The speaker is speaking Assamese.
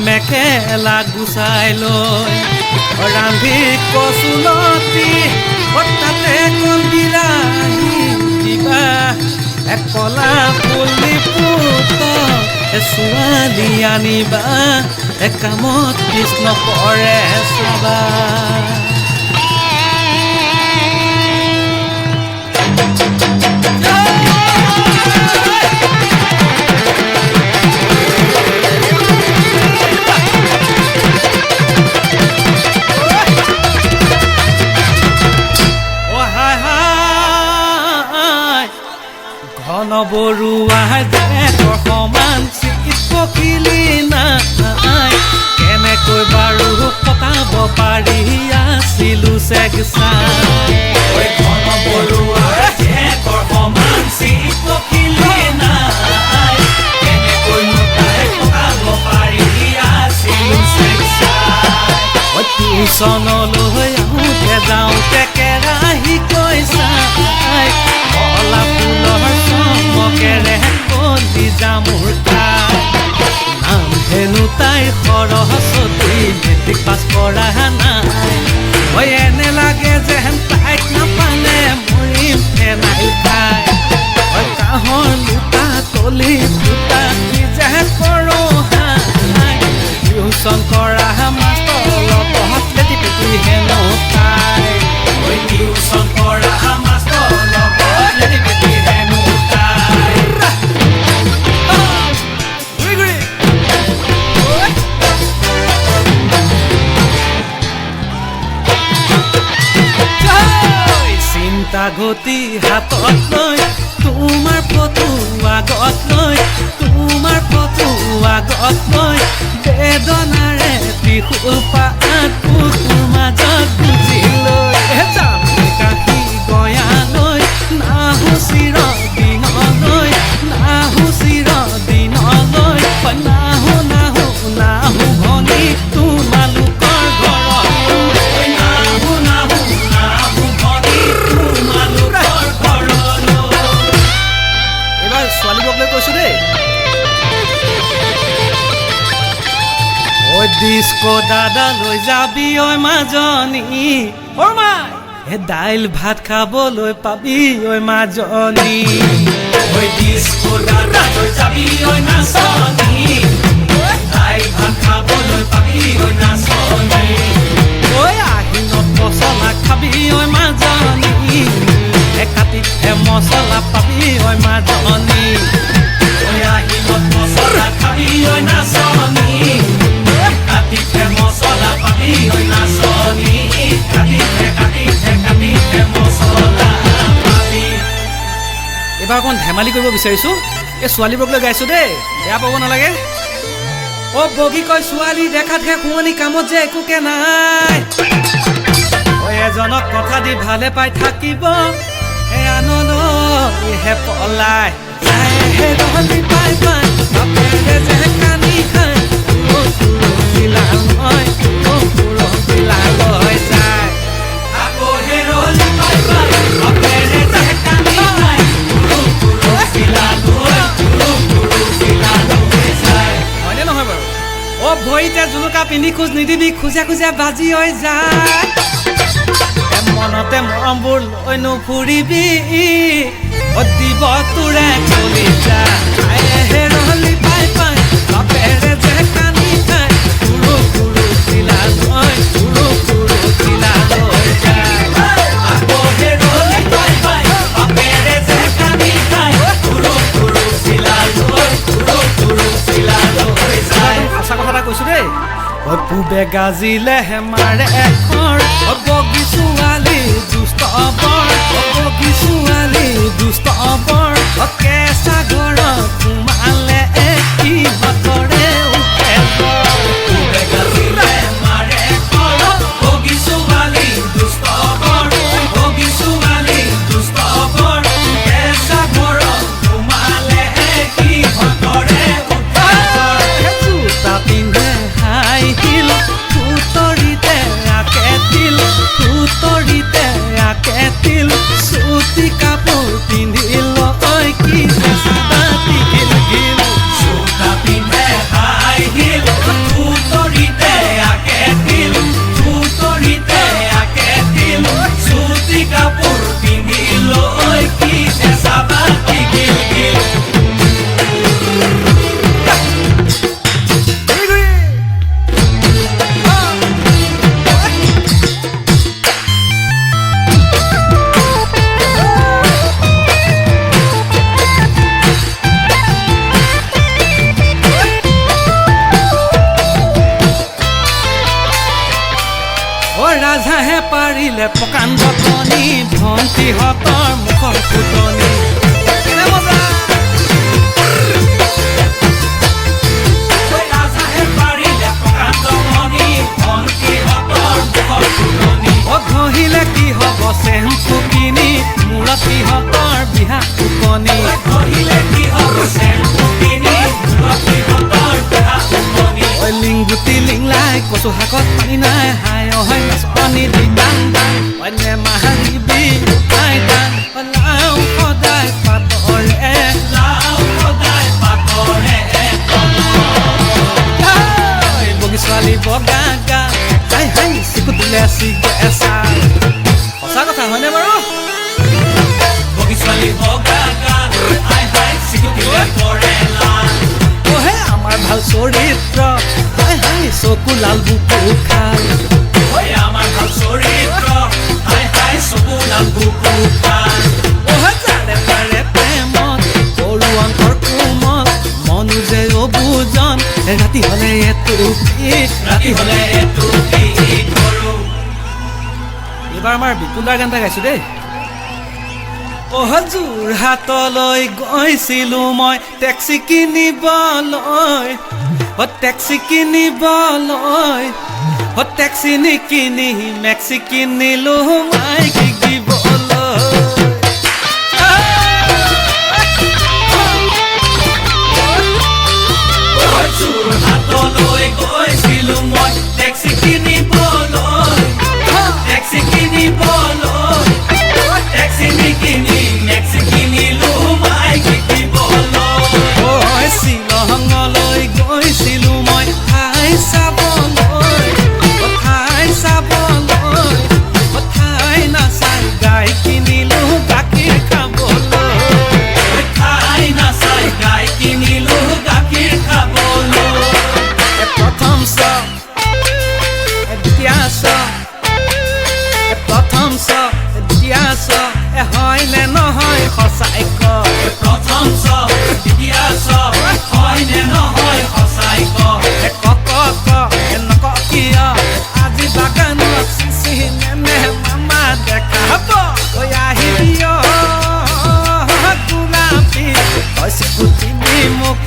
মেখেলা গুচাই লৈ ৰান্ধি কচুলতি তাতে কল বিলাহী দিবা কলা পুলি পুত ছোৱালী আনিবা কামত কৃষ্ণ কৰে চাবা বৰুৱা জেকৰ সমান চিকিৎ পখিলি নাই কেনেকৈ বাৰু পতাব পাৰি আছিলো চেগচা ঘন বৰুৱা জেকৰ সমান চিকিৎ পখিলি নাই কেনেকৈ পতাব পাৰি আছিলো চেগচা টিউচনলৈ আহোঁতে যাওঁতে কেৰাহী কৈছা কলা ফুলৰ চমকেৰে কলি জামুৰ খাই নাম হেনো তাইৰ সৰস্বতী মেট্ৰিক পাছ কৰা নাই এনে লাগে যেন তাইক নাপালে মৰিম ফেনাইল খাই কাঁহৰ লোটা তলি ফুটা কি যে কৰোঁ টিউচন কৰা মাষ্টৰ লগত লেটি পেটি হেনো তাই টিউচন কৰা মাষ্টৰ লগত লেটি পেটি হেনো তাই চিন্তা গতি হাতত লৈ তোমাৰ ফটো আগত লৈ তোমাৰ ফটো আগত লৈ বেদনাৰে পিহুল পাত পুতুৰ মাজত গুজি লৈ জামে কাঠি গয়া লৈ নাহো চিৰ দিনলৈ নাহো চিৰ দিনলৈ নাহো নাহো নাহো ভনী তোমালোকৰ ঘৰলৈ নাহো নাহো নাহো ভনী তোমালোকৰ ঘৰলৈ এইবাৰ ছোৱালীবোৰক লৈ কৈছো দেই ডিস্কো দাদা লৈ যাবি ঐ মাজনী অ মাই দাইল ভাত খাবলৈ পাবি ঐ মাজনী ডিস্কো দাদা লৈ যাবি ঐ নাচনী দাইল ভাত খাবলৈ পাবি ঐ নাচনী আহিনত মছলা খাবি ঐ মাজনী কাটিত মছলা পাবি ঐ মাজনী আহিনত মছলা খাবি ঐ নাচনী মছলা পাবি ঐ নাচনী মছলা পাবি এইবাৰ অকণ ধেমালি কৰিব বিচাৰিছো এই ছোৱালীবোৰক লৈ গাইছো দেই বেয়া পাব নালাগে বগী কয় ছোৱালী দেখাতহে শুৱনি কামত যে একোকে নাই এজনক কথা দি ভালে পাই থাকিব আনন্দ হে পলাই পাই পাই যে কানি খাই ভৰিতে জুলুকা পিন্ধি খোজ নিদিবি খোজে খোজে বাজি হৈ যায় মনতে মৰমবোৰ লৈ নুফুৰিবি দিব তোৰে চলি যায় পাই পাই বাপেৰে যে কানি খাই কুৰু কুৰু চিলা লৈ কুৰু কুৰু চিলা লৈ যায় পাই পাই বাপেৰে যে কানি খাই কুৰু কুৰু চিলা লৈ কুৰু কুৰু চিলা লৈ যায় সঁচা কথা এটা কৈছো দেই পূবে গাজিলে হেমাৰে এখন বগী ছোৱালী দুষ্ট বৰ বগী ছোৱালী দুষ্ট বৰ কেঁচা ঘৰত সোমালে কি বতৰে পূবে গাজিলে হেমাৰে এখন বগী ছোৱালী দুষ্ট বৰ বগী ছোৱালী দুষ্ট বৰ কেঁচা ঘৰত সোমালে কি বতৰে জোতা পিন্ধে হাই হিল ফুতৰিতে আকে তিল ফুতৰিতে আকে তিল চুটি কাপোৰ পিন্ধিল কি ৰাজহাঁহে পাৰিলে পকান বটনি ভণ্টিহঁতৰ মুখৰ ফুটনি ঘঁহিলে কি হ'ব চেম্পু কিনি মূৰত সিহঁতৰ বিহা ফুকনি লিংগুটি লিংলাই কচু শাকত পানী নাই হাই অহাই নাচনি দিদান দান অন্য মাহাৰিবি আই দান লাও সদায় পাতৰে বগী ছোৱালী বগা গা হাই হাই চিকুটিলে চিগে এচাল সঁচা কথা হয়নে বাৰু বগী ছোৱালী বগা গা হাই হাই চিকুটিলে পৰে লাল ওহে আমাৰ ভাল চৰিত্ৰ হাই হাই চকু লাল বুকু খাল ওহে আমাৰ ভাল চৰিত্ৰ হাই হাই চকু লাল বুকু খাল ওহে জানে পাৰে প্ৰেমত সৰু অন্তৰ কোমল মনো যে অবুজন ৰাতি হ'লে এটু এইবাৰ আমাৰ বিপুলাৰ গান এটা গাইছো দেই যোৰহাটলৈ গৈছিলো মই টেক্সি কিনিবলৈ টেক্সি নিকিনি মেক্সি কিনিলো মাইকি দিবলৈ যোৰহাটলৈ গৈছিলো মই টেক্সি কিনিবলৈ টেক্সি নিকিনি মেক্সি কিনিলো মাইকি দিবলৈ শ্বিলঙলৈ গৈছিলো মই ঠাই নাচাই গাই কিনিলো গাখীৰ খাবলৈ প্ৰথম দ্বিতীয় হয় নে নহয় সঁচাই ক প্ৰথম দ্বিতীয় হয় নে নহয় সঁচাই ক নক কিয় আজি বাগানত চিনে মামা দেখা হ'ব তই আহিবি গোলাপী তই চিকুটিবি মোক